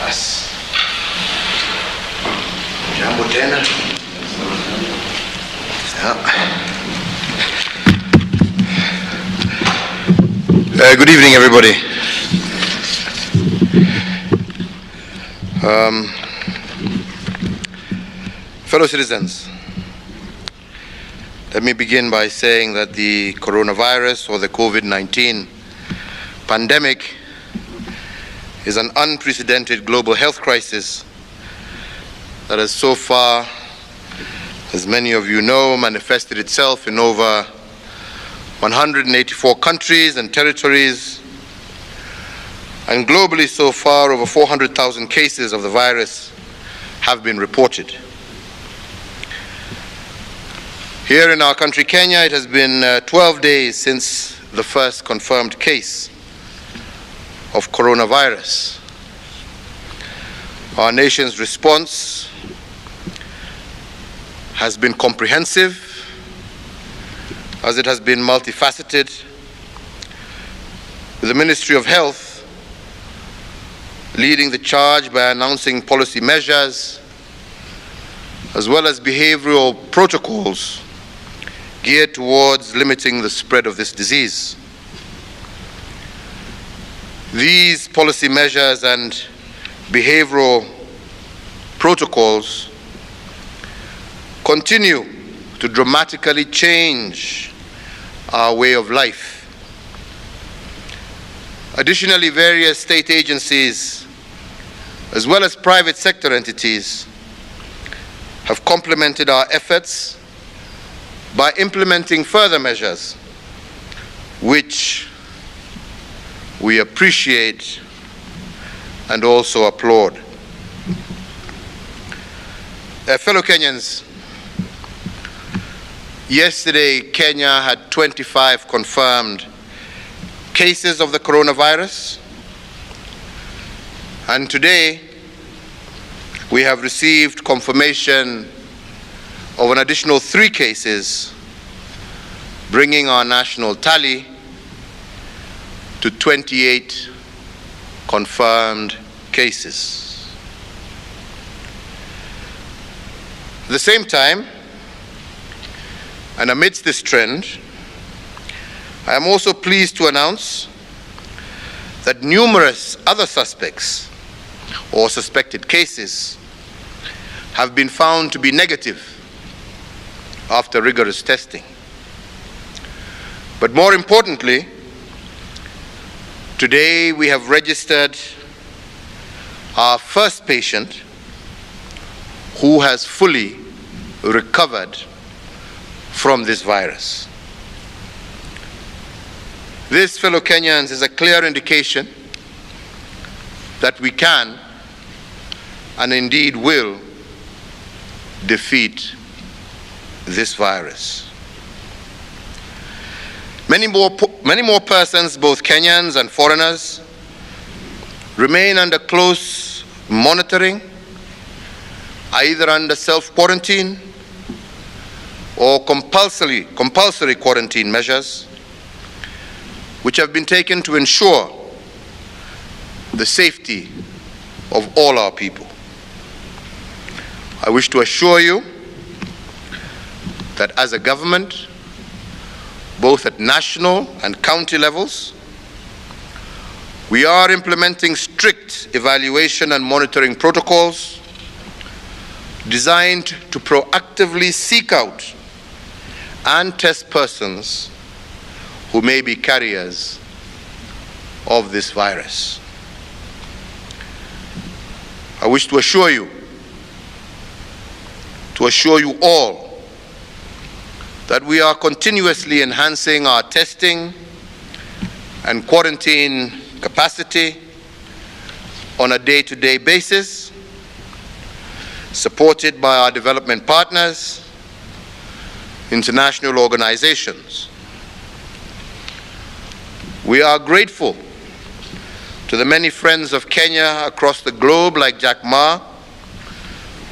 Basi. Jambo tena. Good evening, everybody. Fellow citizens, let me begin by saying that the coronavirus or the COVID-19 pandemic is an unprecedented global health crisis that has so far, as many of you know, manifested itself in over 184 countries and territories, and globally so far over 400,000 cases of the virus have been reported. Here in our country, Kenya, it has been 12 days since the first confirmed case of coronavirus. Our nation's response has been comprehensive, as it has been multifaceted, with the Ministry of Health leading the charge by announcing policy measures as well as behavioral protocols geared towards limiting the spread of this disease. These policy measures and behavioral protocols continue to dramatically change our way of life. Additionally, various state agencies, as well as private sector entities, have complemented our efforts by implementing further measures, which we appreciate and also applaud. Fellow Kenyans, yesterday Kenya had 25 confirmed cases of the coronavirus, and today we have received confirmation of an additional 3 cases, bringing our national tally to 28 confirmed cases. At the same time, and amidst this trend, I am also pleased to announce that numerous other suspects or suspected cases have been found to be negative after rigorous testing. But more importantly, today we have registered our first patient who has fully recovered from this virus. This, fellow Kenyans, is a clear indication that we can and indeed will defeat this virus. Many more persons, both Kenyans and foreigners, remain under close monitoring, either under self-quarantine or compulsory quarantine measures, which have been taken to ensure the safety of all our people. I wish to assure you that as a government, both at national and county levels, we are implementing strict evaluation and monitoring protocols designed to proactively seek out and test persons who may be carriers of this virus. I wish to assure you all, that we are continuously enhancing our testing and quarantine capacity on a day-to-day basis, supported by our development partners, international organizations. We are grateful to the many friends of Kenya across the globe, like Jack Ma,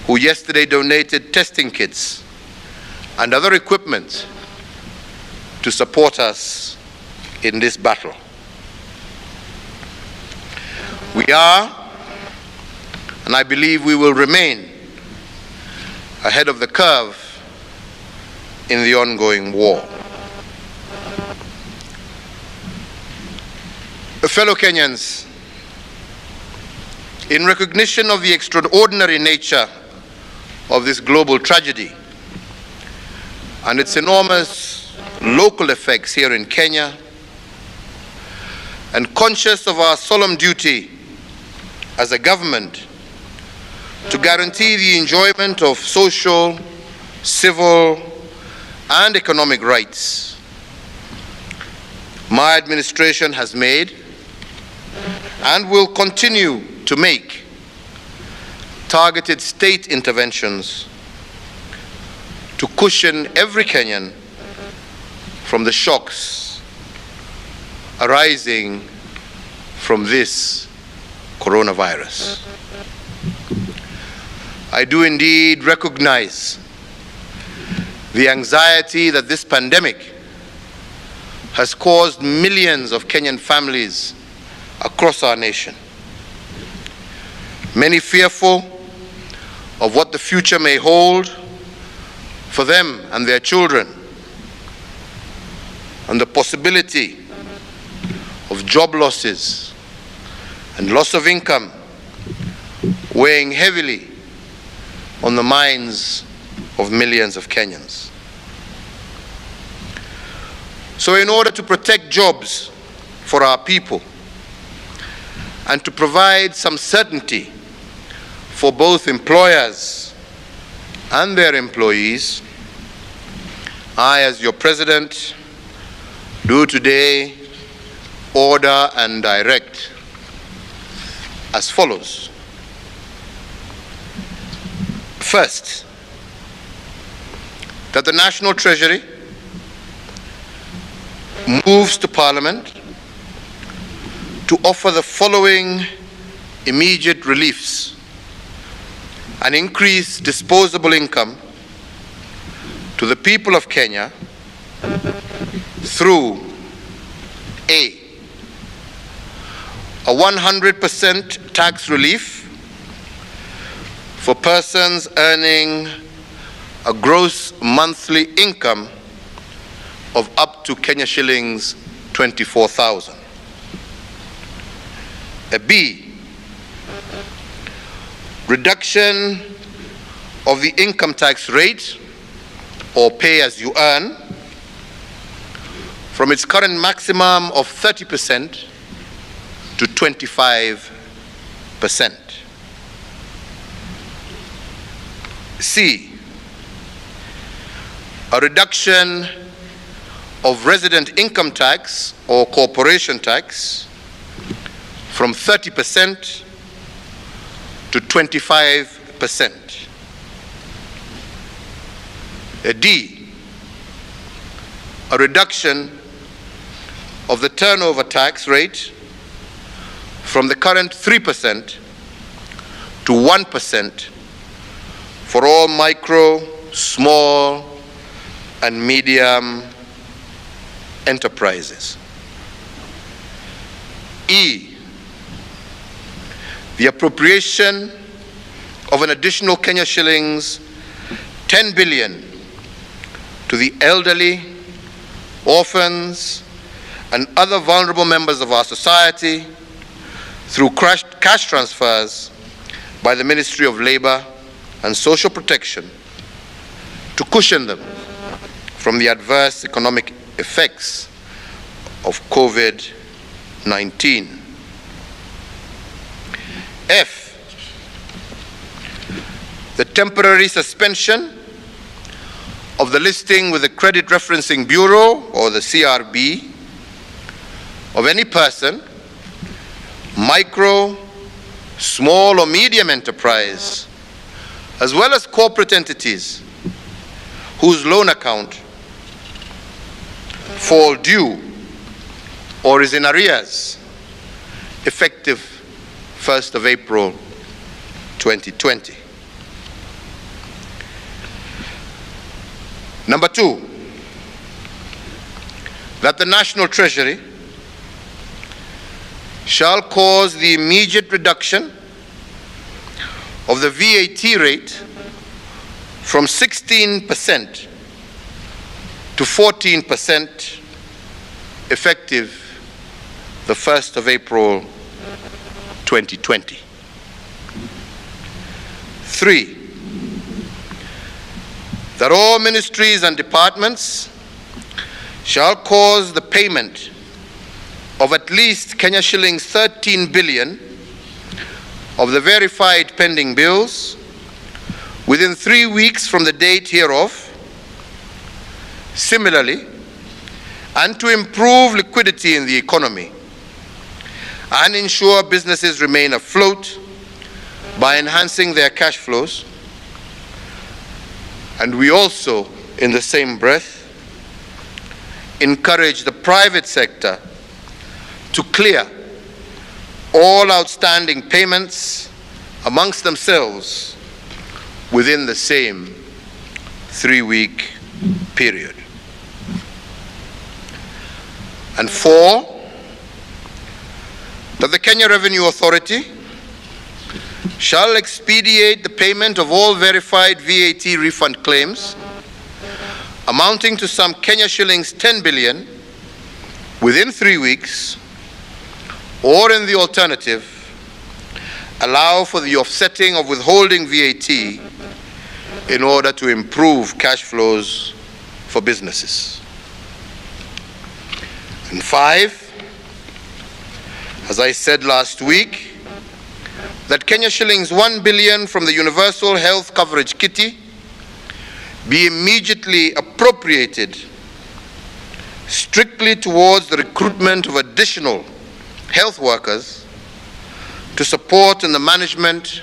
who yesterday donated testing kits and other equipment to support us in this battle. We are and I believe we will remain ahead of the curve in the ongoing war. Fellow Kenyans, in recognition of the extraordinary nature of this global tragedy and its enormous local effects here in Kenya, and conscious of our solemn duty as a government to guarantee the enjoyment of social, civil, and economic rights, my administration has made and will continue to make targeted state interventions to cushion every Kenyan from the shocks arising from this coronavirus. I do indeed recognize the anxiety that this pandemic has caused millions of Kenyan families across our nation. Many fearful of what the future may hold for them and their children, and the possibility of job losses and loss of income weighing heavily on the minds of millions of Kenyans. So in order to protect jobs for our people and to provide some certainty for both employers and their employees, I, as your president, do today order and direct as follows. First, that the National Treasury moves to Parliament to offer the following immediate reliefs: an increased disposable income to the people of Kenya through A 100% tax relief for persons earning a gross monthly income of up to Kenya shillings 24,000. A B, reduction of the income tax rate or pay as you earn from its current maximum of 30% to 25%. C, a reduction of resident income tax or corporation tax from 30% to 25%. A D, a reduction of the turnover tax rate from the current 3% to 1% for all micro, small, and medium enterprises. E, the appropriation of an additional Kenya shillings 10 billion to the elderly, orphans, and other vulnerable members of our society through cash transfers by the Ministry of Labor and Social Protection to cushion them from the adverse economic effects of COVID-19. F, the temporary suspension of the listing with the Credit Referencing Bureau, or the CRB, of any person, micro, small or medium enterprise, as well as corporate entities whose loan account fall due or is in arrears effective 1st of April 2020. Number 2, that the National Treasury shall cause the immediate reduction of the VAT rate from 16% to 14% effective the 1st of April 2020. 3, that all ministries and departments shall cause the payment of at least Kenya shillings 13 billion of the verified pending bills within 3 weeks from the date hereof. Similarly, and to improve liquidity in the economy and ensure businesses remain afloat by enhancing their cash flows. And we also, in the same breath, encourage the private sector to clear all outstanding payments amongst themselves within the same 3-week period. And 4, that the Kenya Revenue Authority shall expedite the payment of all verified VAT refund claims amounting to some Kenya shillings 10 billion within 3 weeks, or in the alternative, allow for the offsetting of withholding VAT in order to improve cash flows for businesses. And 5, as I said last week, that Kenya shillings 1 billion from the Universal Health Coverage Kitty be immediately appropriated strictly towards the recruitment of additional health workers to support in the management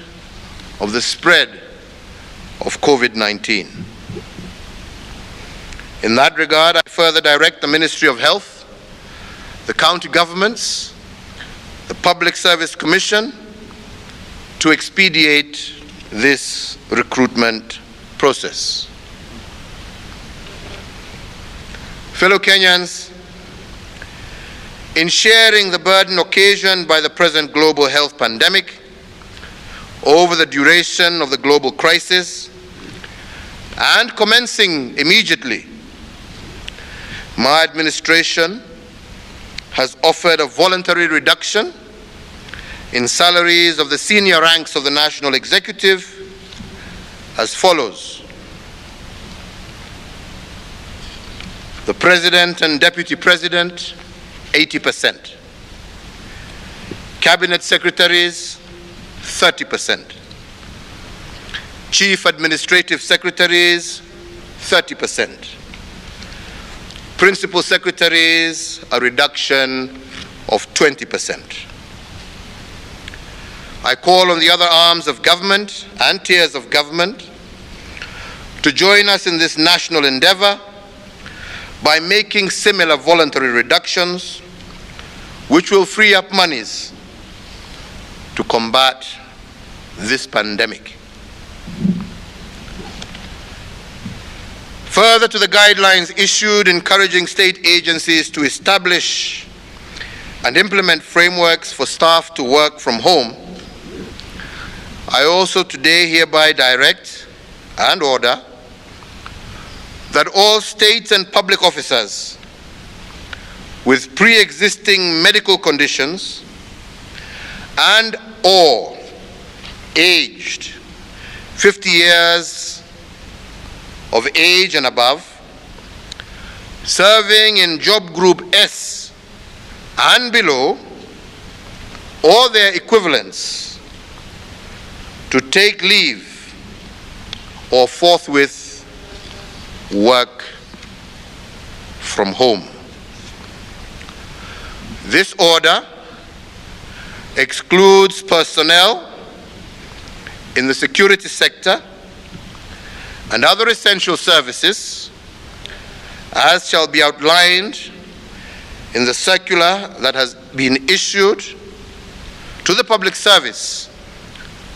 of the spread of COVID-19. In that regard, I further direct the Ministry of Health, the county governments, the Public Service Commission to expedite this recruitment process. Fellow Kenyans, in sharing the burden occasioned by the present global health pandemic over the duration of the global crisis and commencing immediately, my administration has offered a voluntary reduction in salaries of the senior ranks of the National Executive as follows. The President and Deputy President, 80%. Cabinet Secretaries, 30%. Chief Administrative Secretaries, 30%. Principal Secretaries, a reduction of 20%. I call on the other arms of government and tiers of government to join us in this national endeavor by making similar voluntary reductions, which will free up monies to combat this pandemic. Further to the guidelines issued encouraging state agencies to establish and implement frameworks for staff to work from home, I also today hereby direct and order that all state and public officers with pre-existing medical conditions and or aged 50 years of age and above, serving in job group S and below, or their equivalents, to take leave or forthwith work from home. This order excludes personnel in the security sector and other essential services, as shall be outlined in the circular that has been issued to the public service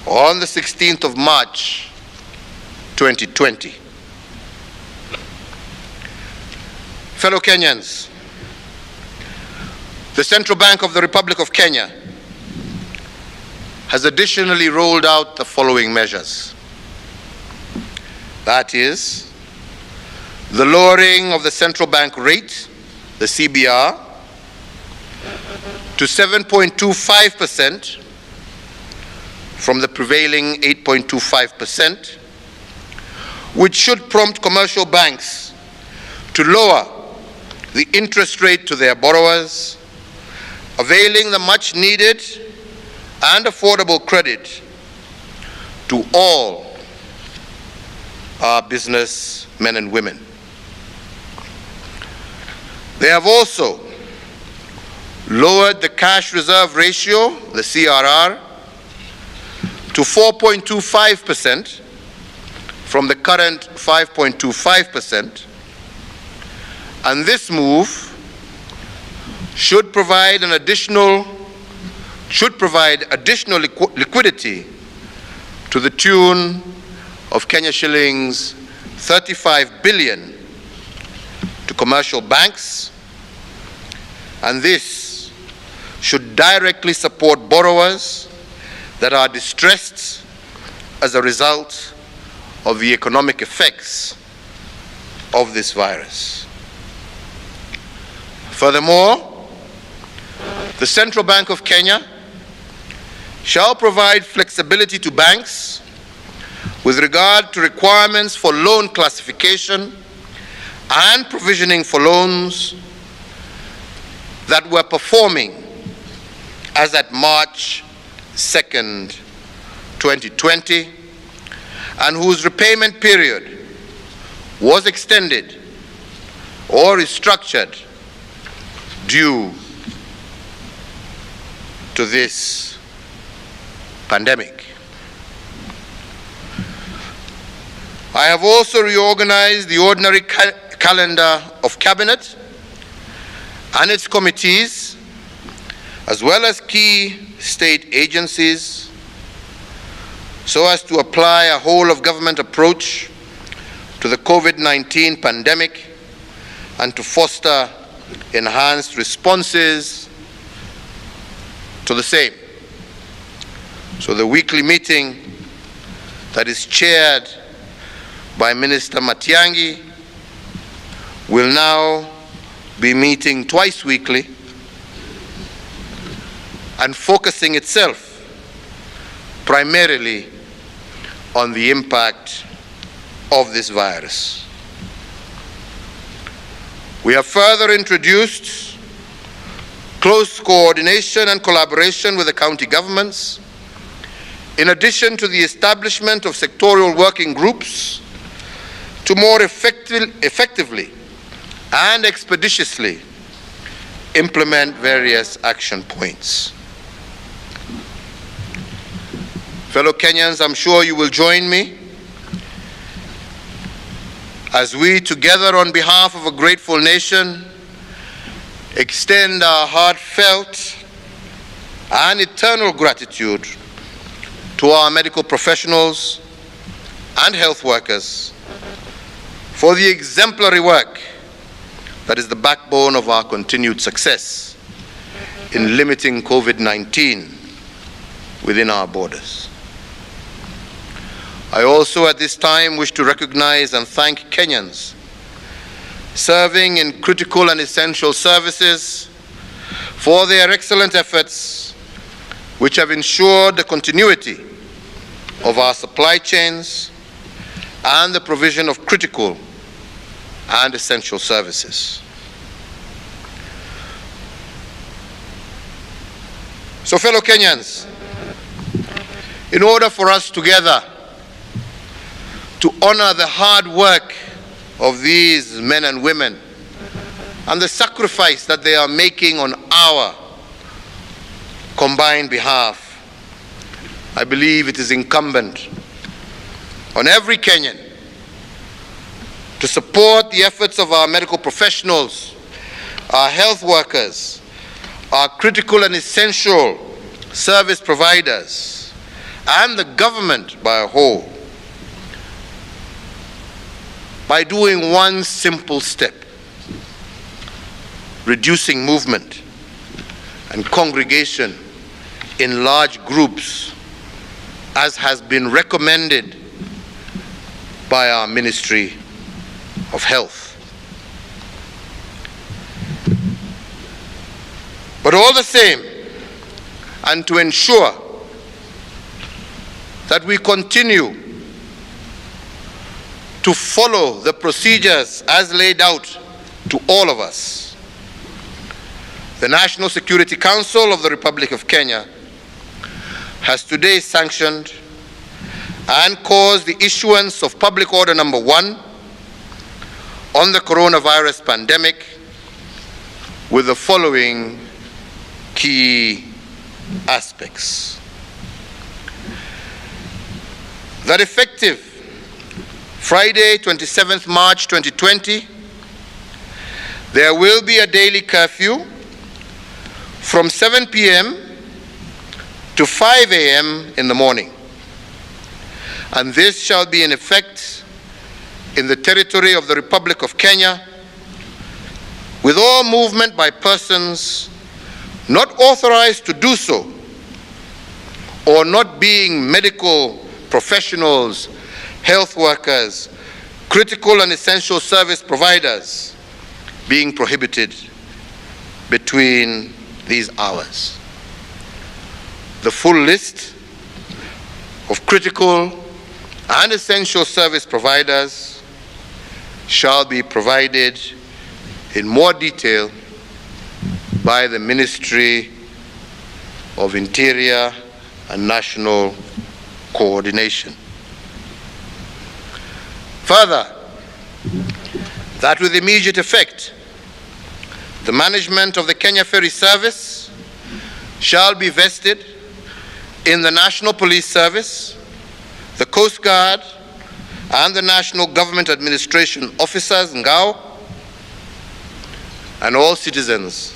on the 16th of March 2020. Fellow Kenyans, the Central Bank of the Republic of Kenya has additionally rolled out the following measures. That is, the lowering of the central bank rate, the CBR, to 7.25% from the prevailing 8.25%, which should prompt commercial banks to lower the interest rate to their borrowers, availing the much needed and affordable credit to all our business men and women. They have also lowered the cash reserve ratio, the CRR, to 4.25% from the current 5.25%, and this move should provide additional liquidity to the tune of Kenya shillings 35 billion to commercial banks, and this should directly support borrowers that are distressed as a result of the economic effects of this virus. Furthermore, the Central Bank of Kenya shall provide flexibility to banks with regard to requirements for loan classification and provisioning for loans that were performing as at March 2nd, 2020, and whose repayment period was extended or restructured due to this pandemic. I have also reorganized the ordinary calendar of Cabinet and its committees, as well as key state agencies, so as to apply a whole-of-government approach to the COVID-19 pandemic and to foster enhanced responses to the same. So the weekly meeting that is chaired by Minister Matiang'i will now be meeting twice weekly and focusing itself primarily on the impact of this virus. We have further introduced close coordination and collaboration with the county governments, in addition to the establishment of sectorial working groups to more effectively and expeditiously implement various action points. Fellow Kenyans, I'm sure you will join me as we together, on behalf of a grateful nation, extend our heartfelt and eternal gratitude to our medical professionals and health workers for the exemplary work that is the backbone of our continued success in limiting COVID-19 within our borders. I also at this time wish to recognize and thank Kenyans serving in critical and essential services for their excellent efforts, which have ensured the continuity of our supply chains and the provision of critical and essential services. So, fellow Kenyans, in order for us together to honor the hard work of these men and women and the sacrifice that they are making on our combined behalf, I believe it is incumbent on every Kenyan to support the efforts of our medical professionals, our health workers, our critical and essential service providers, and the government by a whole, by doing one simple step: reducing movement and congregation in large groups as has been recommended by our Ministry of Health. But all the same, and to ensure that we continue to follow the procedures as laid out to all of us, the National Security Council of the Republic of Kenya has today sanctioned and caused the issuance of Public Order Number 1 on the coronavirus pandemic with the following key aspects. That effective Friday, 27th March 2020, there will be a daily curfew from 7 p.m. to 5 a.m. in the morning. And this shall be in effect in the territory of the Republic of Kenya, with all movement by persons not authorized to do so, or not being medical professionals, health workers, critical and essential service providers, being prohibited between these hours. The full list of critical and essential service providers shall be provided in more detail by the Ministry of Interior and National Coordination. Further, that with immediate effect, the management of the Kenya Ferry Service shall be vested in the National Police Service, the Coast Guard, and the National Government Administration Officers, NGAO, and all citizens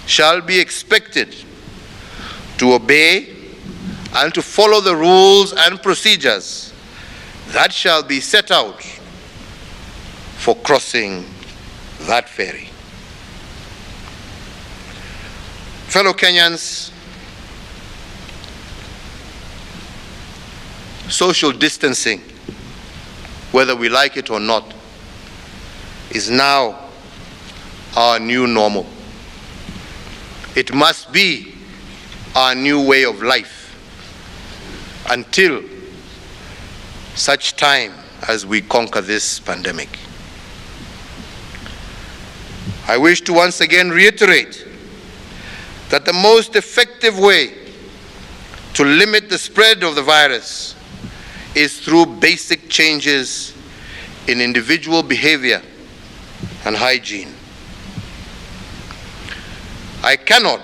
shall be expected to obey and to follow the rules and procedures that shall be set out for crossing that ferry. Fellow Kenyans, social distancing, whether we like it or not, is now our new normal. It must be our new way of life until such time as we conquer this pandemic. I wish to once again reiterate that the most effective way to limit the spread of the virus is through basic changes in individual behavior and hygiene. I cannot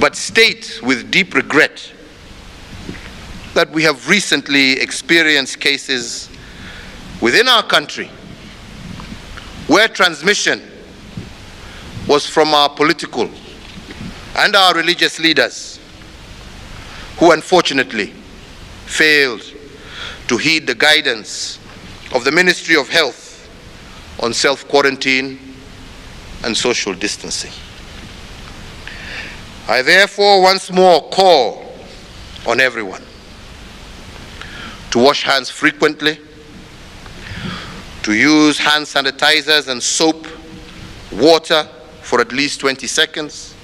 but state with deep regret that we have recently experienced cases within our country where transmission was from our political and our religious leaders, who unfortunately failed to heed the guidance of the Ministry of Health on self-quarantine and social distancing. I therefore once more call on everyone to wash hands frequently, to use hand sanitizers and soap, water for at least 20 seconds,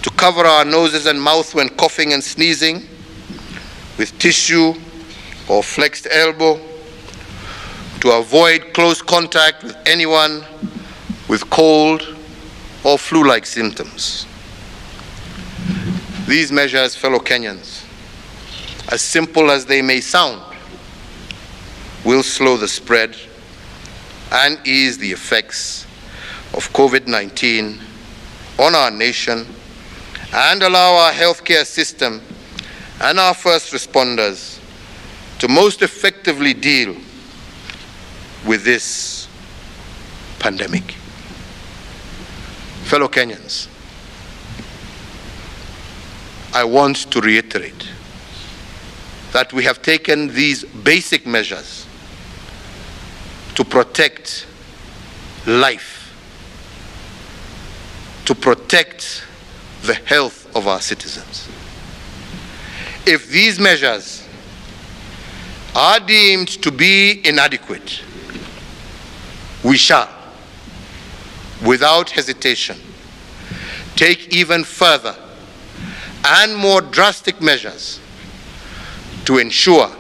to cover our noses and mouth when coughing and sneezing with tissue or flexed elbow, to avoid close contact with anyone with cold or flu-like symptoms. These measures, fellow Kenyans, as simple as they may sound, will slow the spread and ease the effects of COVID-19 on our nation and allow our healthcare system and our first responders to most effectively deal with this pandemic. Fellow Kenyans, I want to reiterate that we have taken these basic measures to protect life, to protect the health of our citizens. If these measures are deemed to be inadequate, we shall, without hesitation, take even further and more drastic measures to ensure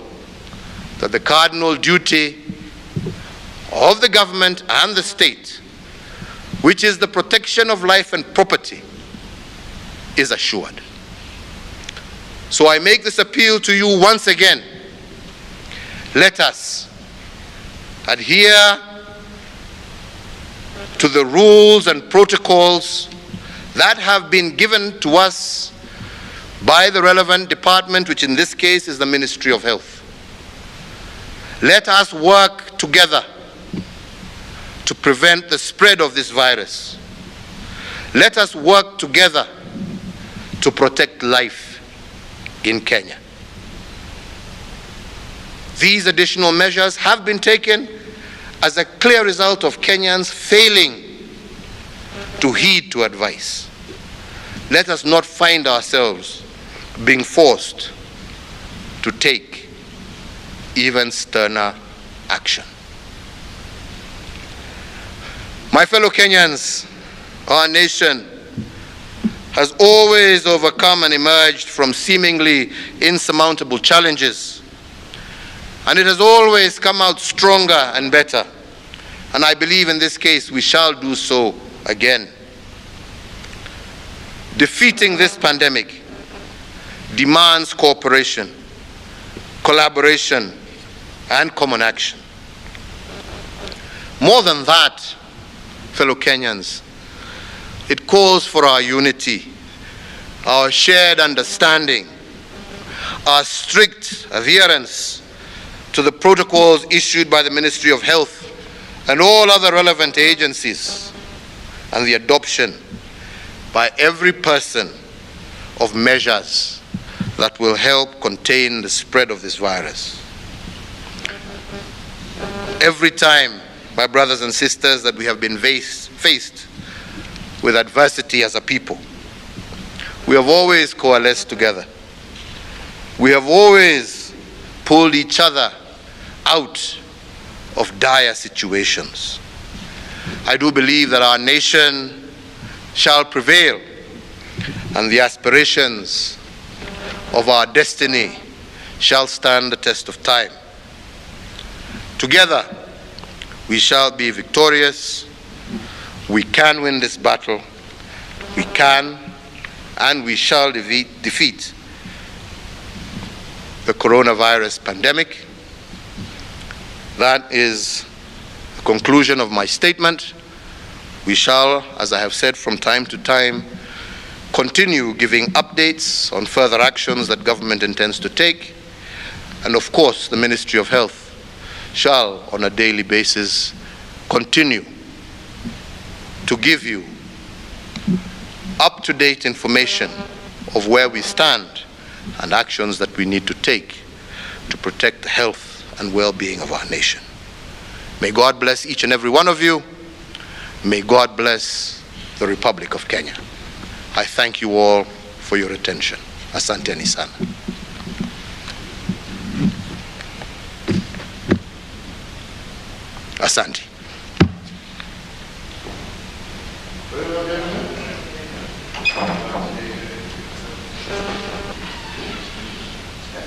that the cardinal duty of the government and the state, which is the protection of life and property, is assured. So I make this appeal to you once again. Let us adhere to the rules and protocols that have been given to us by the relevant department, which in this case is the Ministry of Health. Let us work together to prevent the spread of this virus. Let us work together to protect life in Kenya. These additional measures have been taken as a clear result of Kenyans failing to heed to advice. Let us not find ourselves being forced to take even sterner action. My fellow Kenyans, our nation has always overcome and emerged from seemingly insurmountable challenges, and it has always come out stronger and better. And I believe in this case we shall do so again. Defeating this pandemic demands cooperation, collaboration, and common action. More than that, fellow Kenyans, it calls for our unity, our shared understanding, our strict adherence to the protocols issued by the Ministry of Health and all other relevant agencies, and the adoption by every person of measures that will help contain the spread of this virus. Every time, my brothers and sisters, that we have been faced with adversity as a people, we have always coalesced together. We have always pulled each other out of dire situations. I do believe that our nation shall prevail, and the aspirations of our destiny shall stand the test of time. Together, we shall be victorious. We can win this battle. We can and we shall defeat the coronavirus pandemic. That is the conclusion of my statement. We shall, as I have said from time to time, continue giving updates on further actions that government intends to take. And of course, the Ministry of Health shall, on a daily basis, continue to give you up-to-date information of where we stand and actions that we need to take to protect the health and well-being of our nation. May God bless each and every one of you. May God bless the Republic of Kenya. I thank you all for your attention. Asanteni sana. Asante.